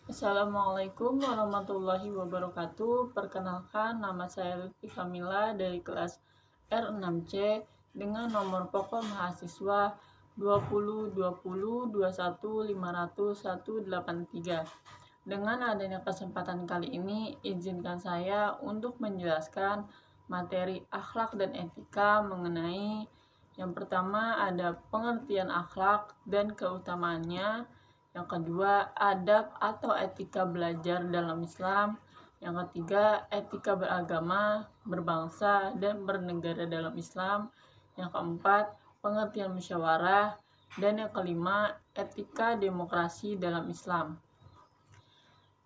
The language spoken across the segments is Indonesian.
Assalamualaikum warahmatullahi wabarakatuh. Perkenalkan, nama saya Lutfi Kamila dari kelas R6C dengan nomor pokok mahasiswa 202021500183. Dengan adanya kesempatan kali ini, izinkan saya untuk menjelaskan materi akhlak dan etika mengenai yang pertama ada pengertian akhlak dan keutamaannya. Yang kedua, adab atau etika belajar dalam Islam. Yang ketiga, etika beragama, berbangsa, dan bernegara dalam Islam. Yang keempat, pengertian musyawarah. Dan yang kelima, etika demokrasi dalam Islam.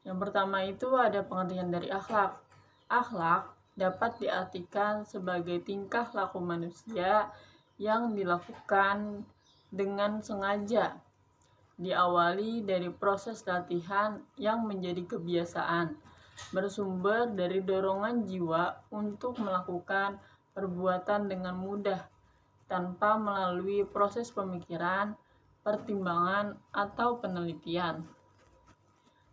Yang pertama itu ada pengertian dari akhlak. Akhlak dapat diartikan sebagai tingkah laku manusia yang dilakukan dengan sengaja, diawali dari proses latihan yang menjadi kebiasaan, bersumber dari dorongan jiwa untuk melakukan perbuatan dengan mudah, tanpa melalui proses pemikiran, pertimbangan, atau penelitian.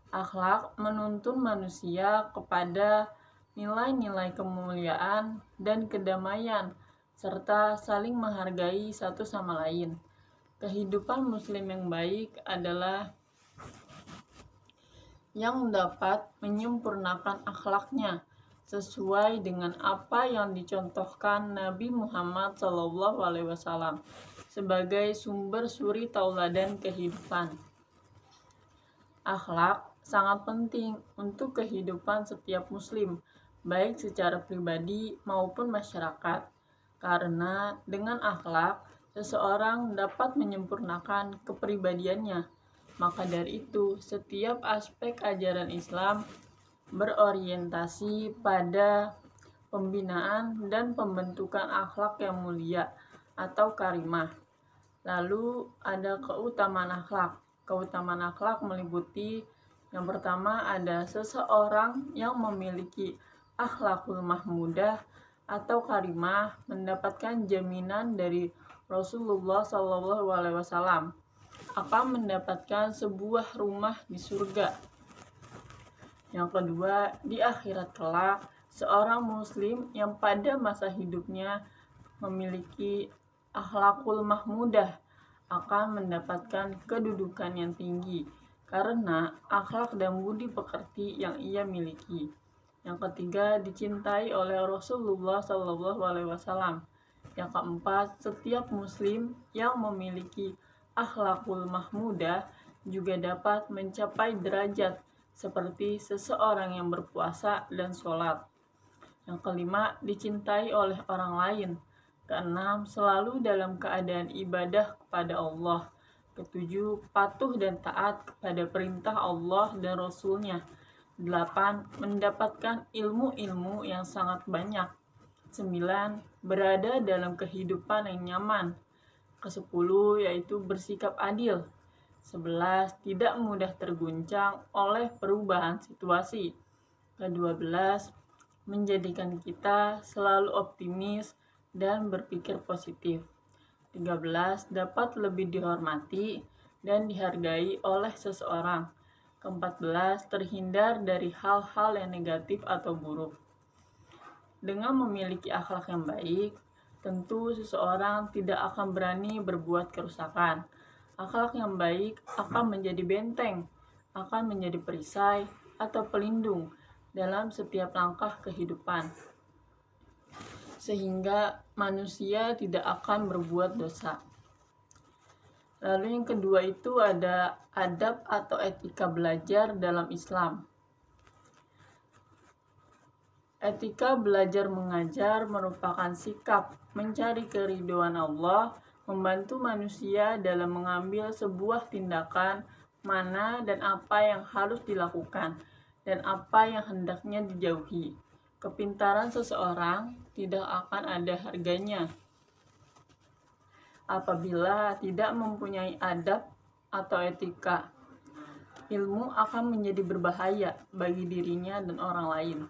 Akhlak menuntun manusia kepada nilai-nilai kemuliaan dan kedamaian, serta saling menghargai satu sama lain. Kehidupan muslim yang baik adalah yang dapat menyempurnakan akhlaknya sesuai dengan apa yang dicontohkan Nabi Muhammad SAW sebagai sumber suri tauladan kehidupan. Akhlak sangat penting untuk kehidupan setiap muslim, baik secara pribadi maupun masyarakat, karena dengan akhlak seseorang dapat menyempurnakan kepribadiannya. Maka dari itu, setiap aspek ajaran Islam berorientasi pada pembinaan dan pembentukan akhlak yang mulia atau karimah. Lalu ada keutamaan akhlak. Keutamaan akhlak meliputi yang pertama ada seseorang yang memiliki akhlakul mahmudah atau karimah mendapatkan jaminan dari Rasulullah SAW akan mendapatkan sebuah rumah di surga. Yang kedua, di akhirat kelak, seorang muslim yang pada masa hidupnya memiliki akhlakul mahmudah akan mendapatkan kedudukan yang tinggi karena akhlak dan budi pekerti yang ia miliki. Yang ketiga, dicintai oleh Rasulullah SAW. Yang keempat, setiap muslim yang memiliki akhlakul mahmudah juga dapat mencapai derajat seperti seseorang yang berpuasa dan sholat. Yang kelima, dicintai oleh orang lain. Keenam, selalu dalam keadaan ibadah kepada Allah. Ketujuh, patuh dan taat kepada perintah Allah dan Rasul-Nya. 8. Mendapatkan ilmu-ilmu yang sangat banyak. 9. Berada dalam kehidupan yang nyaman. Ke-10 yaitu bersikap adil. 11. Tidak mudah terguncang oleh perubahan situasi. Ke-12. Menjadikan kita selalu optimis dan berpikir positif. 13. Dapat lebih dihormati dan dihargai oleh seseorang. Ke-14. Terhindar dari hal-hal yang negatif atau buruk. Dengan memiliki akhlak yang baik, tentu seseorang tidak akan berani berbuat kerusakan. Akhlak yang baik akan menjadi benteng, akan menjadi perisai atau pelindung dalam setiap langkah kehidupan, sehingga manusia tidak akan berbuat dosa. Lalu yang kedua itu ada adab atau etika belajar dalam Islam. Etika belajar mengajar merupakan sikap mencari keridhaan Allah, membantu manusia dalam mengambil sebuah tindakan mana dan apa yang harus dilakukan dan apa yang hendaknya dijauhi. Kepintaran seseorang tidak akan ada harganya apabila tidak mempunyai adab atau etika. Ilmu akan menjadi berbahaya bagi dirinya dan orang lain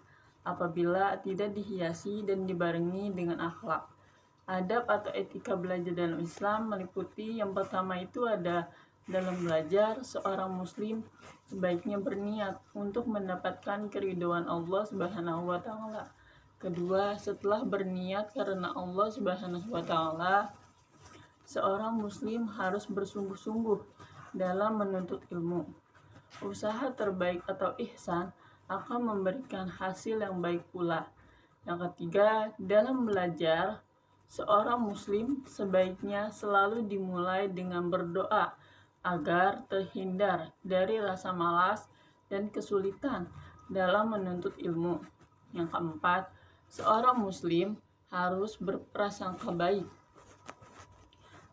apabila tidak dihiasi dan dibarengi dengan akhlak. Adab atau etika belajar dalam Islam meliputi yang pertama itu ada Dalam belajar, seorang muslim sebaiknya berniat untuk mendapatkan keridhaan Allah Subhanahu wa taala. Kedua, setelah berniat karena Allah Subhanahu wa taala, seorang muslim harus bersungguh-sungguh dalam menuntut ilmu. Usaha terbaik atau ihsan akan memberikan hasil yang baik pula. Yang ketiga, dalam belajar, seorang muslim sebaiknya selalu dimulai dengan berdoa agar terhindar dari rasa malas dan kesulitan dalam menuntut ilmu. Yang keempat, seorang muslim harus berprasangka baik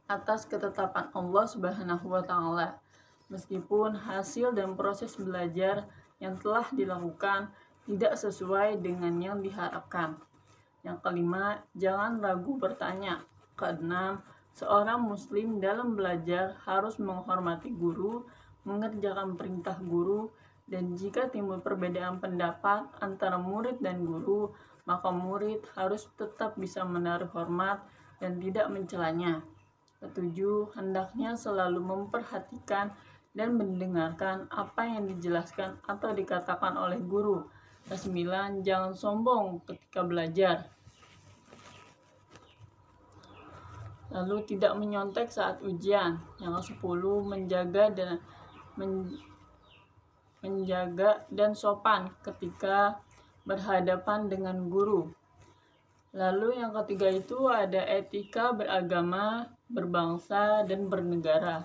atas ketetapan Allah Subhanahu wa taala. Meskipun hasil dan proses belajar yang telah dilakukan tidak sesuai dengan yang diharapkan. Yang kelima, jangan ragu bertanya. Keenam, seorang muslim dalam belajar harus menghormati guru, mengerjakan perintah guru, dan jika timbul perbedaan pendapat antara murid dan guru, maka murid harus tetap bisa menaruh hormat dan tidak mencelanya. Ketujuh, hendaknya selalu memperhatikan dan mendengarkan apa yang dijelaskan atau dikatakan oleh guru. Kesembilan, jangan sombong ketika belajar. Lalu tidak menyontek saat ujian. Yang ke-10, menjaga dan sopan ketika berhadapan dengan guru. Lalu yang ketiga itu ada etika beragama, berbangsa, dan bernegara.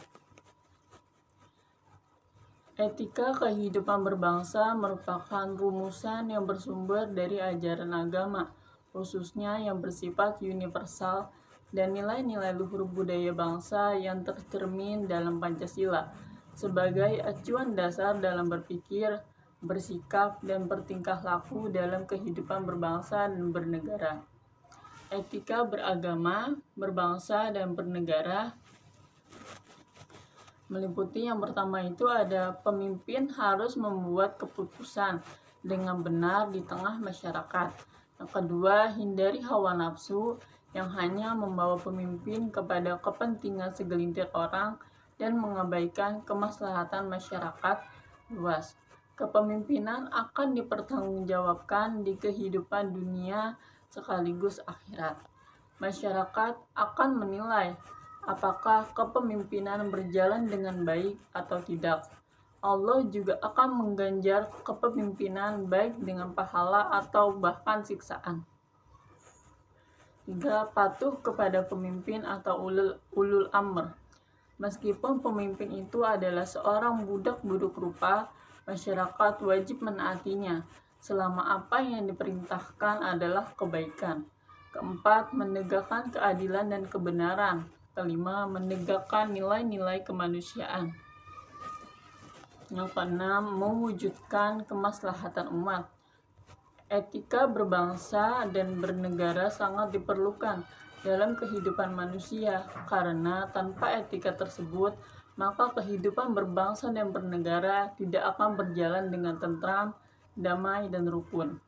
Etika kehidupan berbangsa merupakan rumusan yang bersumber dari ajaran agama, khususnya yang bersifat universal dan nilai-nilai luhur budaya bangsa yang tercermin dalam Pancasila sebagai acuan dasar dalam berpikir, bersikap, dan bertingkah laku dalam kehidupan berbangsa dan bernegara. Etika beragama, berbangsa, dan bernegara meliputi yang pertama itu ada pemimpin harus membuat keputusan dengan benar di tengah masyarakat. Yang kedua, hindari hawa nafsu yang hanya membawa pemimpin kepada kepentingan segelintir orang dan mengabaikan kemaslahatan masyarakat luas. Kepemimpinan akan dipertanggungjawabkan di kehidupan dunia sekaligus akhirat. Masyarakat akan menilai apakah kepemimpinan berjalan dengan baik atau tidak. Allah juga akan mengganjar kepemimpinan baik dengan pahala atau bahkan siksaan. 3. Patuh kepada pemimpin atau ulul amr. Meskipun pemimpin itu adalah seorang budak buruk rupa, masyarakat wajib menaatinya selama apa yang diperintahkan adalah kebaikan. Keempat, menegakkan keadilan dan kebenaran. Kelima, menegakkan nilai-nilai kemanusiaan. Yang keenam, mewujudkan kemaslahatan umat. Etika berbangsa dan bernegara sangat diperlukan dalam kehidupan manusia, karena tanpa etika tersebut, maka kehidupan berbangsa dan bernegara tidak akan berjalan dengan tentram, damai, dan rukun.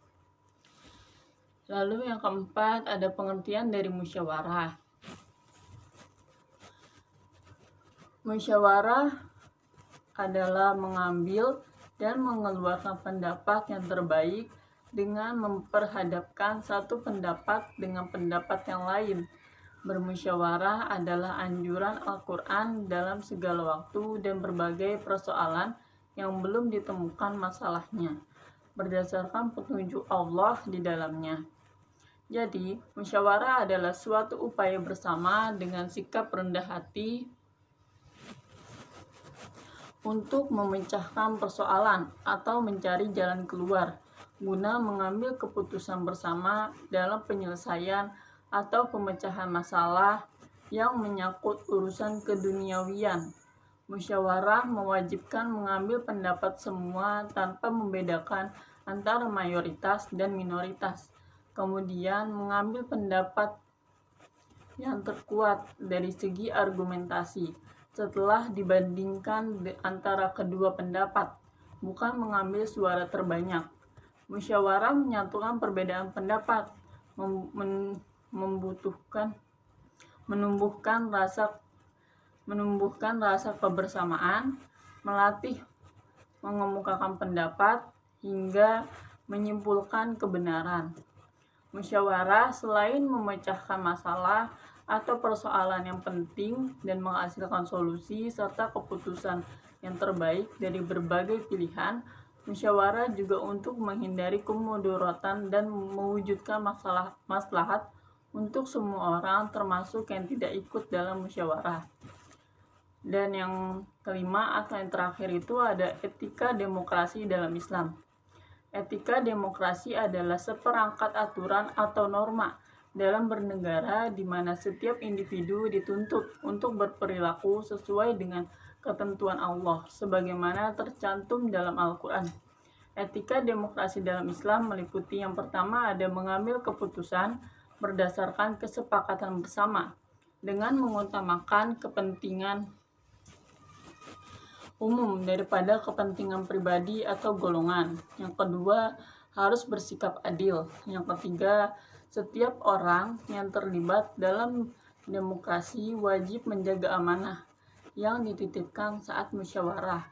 Lalu yang keempat, ada pengertian dari musyawarah. Musyawarah adalah mengambil dan mengeluarkan pendapat yang terbaik dengan memperhadapkan satu pendapat dengan pendapat yang lain. Bermusyawarah adalah anjuran Al-Quran dalam segala waktu dan berbagai persoalan yang belum ditemukan masalahnya, berdasarkan petunjuk Allah di dalamnya. Jadi, musyawarah adalah suatu upaya bersama dengan sikap rendah hati untuk memecahkan persoalan atau mencari jalan keluar guna mengambil keputusan bersama dalam penyelesaian atau pemecahan masalah yang menyangkut urusan keduniawian. Musyawarah mewajibkan mengambil pendapat semua tanpa membedakan antara mayoritas dan minoritas. Kemudian mengambil pendapat yang terkuat dari segi argumentasi setelah dibandingkan antara kedua pendapat, bukan mengambil suara terbanyak. Musyawarah menyatukan perbedaan pendapat, menumbuhkan rasa menumbuhkan rasa kebersamaan, melatih mengemukakan pendapat, hingga menyimpulkan kebenaran. Musyawarah selain memecahkan masalah atau persoalan yang penting dan menghasilkan solusi serta keputusan yang terbaik dari berbagai pilihan, musyawarah juga untuk menghindari kemudaratan dan mewujudkan maslahat untuk semua orang termasuk yang tidak ikut dalam musyawarah. Dan yang kelima atau yang terakhir itu ada etika demokrasi dalam Islam. Etika demokrasi adalah seperangkat aturan atau norma dalam bernegara di mana setiap individu dituntut untuk berperilaku sesuai dengan ketentuan Allah sebagaimana tercantum dalam Al-Quran. Etika demokrasi dalam Islam meliputi yang pertama ada mengambil keputusan berdasarkan kesepakatan bersama dengan mengutamakan kepentingan umum daripada kepentingan pribadi atau golongan. Yang kedua, harus bersikap adil. Yang ketiga, setiap orang yang terlibat dalam demokrasi wajib menjaga amanah yang dititipkan saat musyawarah.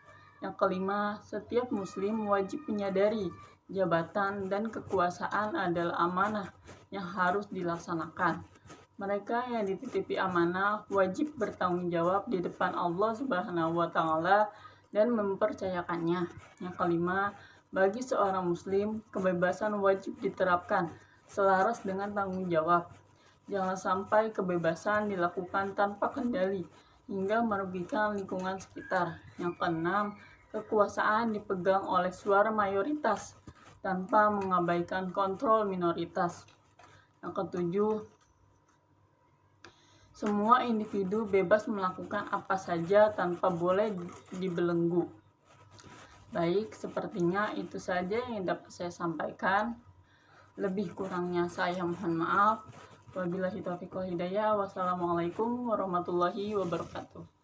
Yang kelima, setiap muslim wajib menyadari jabatan dan kekuasaan adalah amanah yang harus dilaksanakan. Mereka yang dititipi amanah wajib bertanggung jawab di depan Allah Subhanahu wa Ta'ala dan mempercayakannya. Yang kelima, bagi seorang muslim, kebebasan wajib diterapkan selaras dengan tanggung jawab. Jangan sampai kebebasan dilakukan tanpa kendali hingga merugikan lingkungan sekitar. Yang keenam, kekuasaan dipegang oleh suara mayoritas tanpa mengabaikan kontrol minoritas. Yang ketujuh, semua individu bebas melakukan apa saja tanpa boleh dibelenggu. Baik, sepertinya itu saja yang dapat saya sampaikan. Lebih kurangnya saya mohon maaf. Wabillahi taufiq wal hidayah. Wassalamualaikum warahmatullahi wabarakatuh.